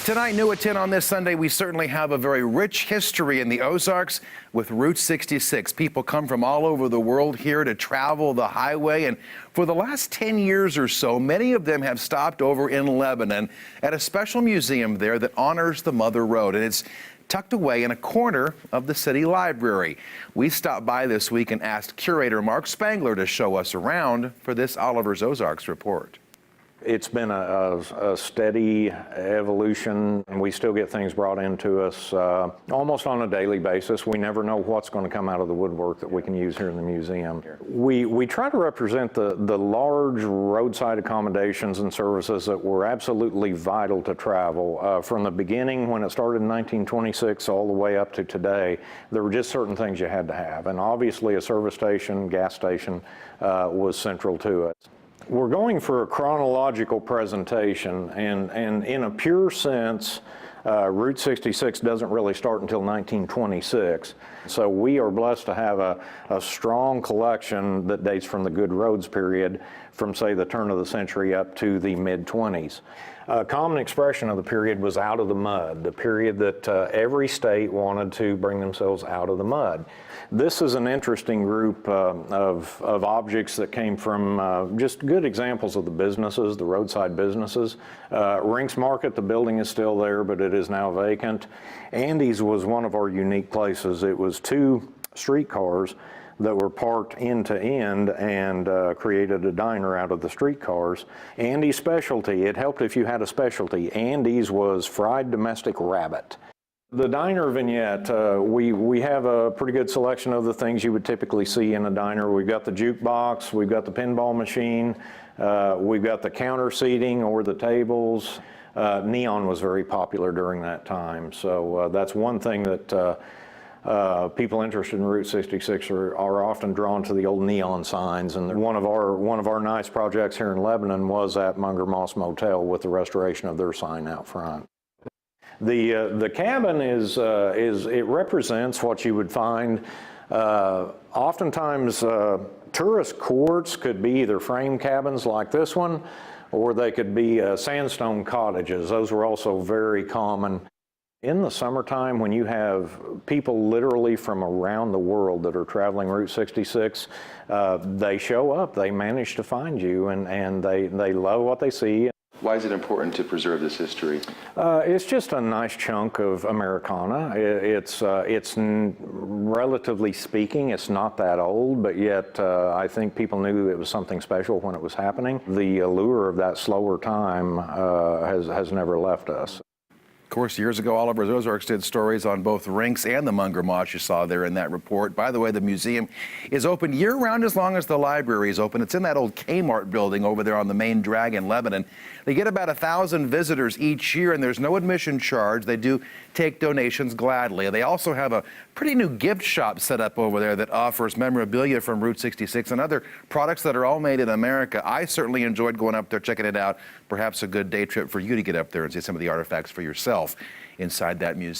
Tonight, new at 10 on this Sunday, we certainly have a very rich history in the Ozarks with Route 66. People come from all over the world here to travel the highway, and for the last 10 years or so, many of them have stopped over in Lebanon at a special museum there that honors the Mother Road, and it's tucked away in a corner of the city library. We stopped by this week and asked curator Mark Spangler to show us around for this Oliver's Ozarks report. It's been a steady evolution, and we still get things brought into us almost on a daily basis. We never know what's going to come out of the woodwork that we can use here in the museum. We try to represent the large roadside accommodations and services that were absolutely vital to travel. From the beginning, when it started in 1926, all the way up to today, there were just certain things you had to have. And obviously a service station, gas station was central to it. We're going for a chronological presentation, and in a pure sense, Route 66 doesn't really start until 1926. So we are blessed to have a strong collection that dates from the Good Roads period, from say the turn of the century up to the mid-20s. A common expression of the period was out of the mud, the period that every state wanted to bring themselves out of the mud. This is an interesting group of objects that came from just good examples of the businesses, the roadside businesses. Rinks Market, the building is still there, but it is now vacant. Andy's was one of our unique places. It was two streetcars that were parked end to end and created a diner out of the streetcars. Andy's specialty, it helped if you had a specialty. Andy's was fried domestic rabbit. The diner vignette, we have a pretty good selection of the things you would typically see in a diner. We've got the jukebox, we've got the pinball machine, we've got the counter seating or the tables. Neon was very popular during that time, so that's one thing that people interested in Route 66 are often drawn to the old neon signs, and one of our nice projects here in Lebanon was at Munger Moss Motel with the restoration of their sign out front. The cabin it represents what you would find oftentimes tourist courts could be either frame cabins like this one, or they could be sandstone cottages. Those were also very common. In the summertime, when you have people literally from around the world that are traveling Route 66, they show up, they manage to find you, and they love what they see. Why is it important to preserve this history? It's just a nice chunk of Americana. It's relatively speaking, it's not that old, but yet I think people knew it was something special when it was happening. The allure of that slower time has never left us. Of course, years ago, Oliver's Ozarks did stories on both Rinks and the Munger Moss you saw there in that report. By the way, the museum is open year-round as long as the library is open. It's in that old Kmart building over there on the main drag in Lebanon. They get about 1,000 visitors each year, and there's no admission charge. They do take donations gladly. They also have a pretty new gift shop set up over there that offers memorabilia from Route 66 and other products that are all made in America. I certainly enjoyed going up there, checking it out. Perhaps a good day trip for you to get up there and see some of the artifacts for yourself inside that museum.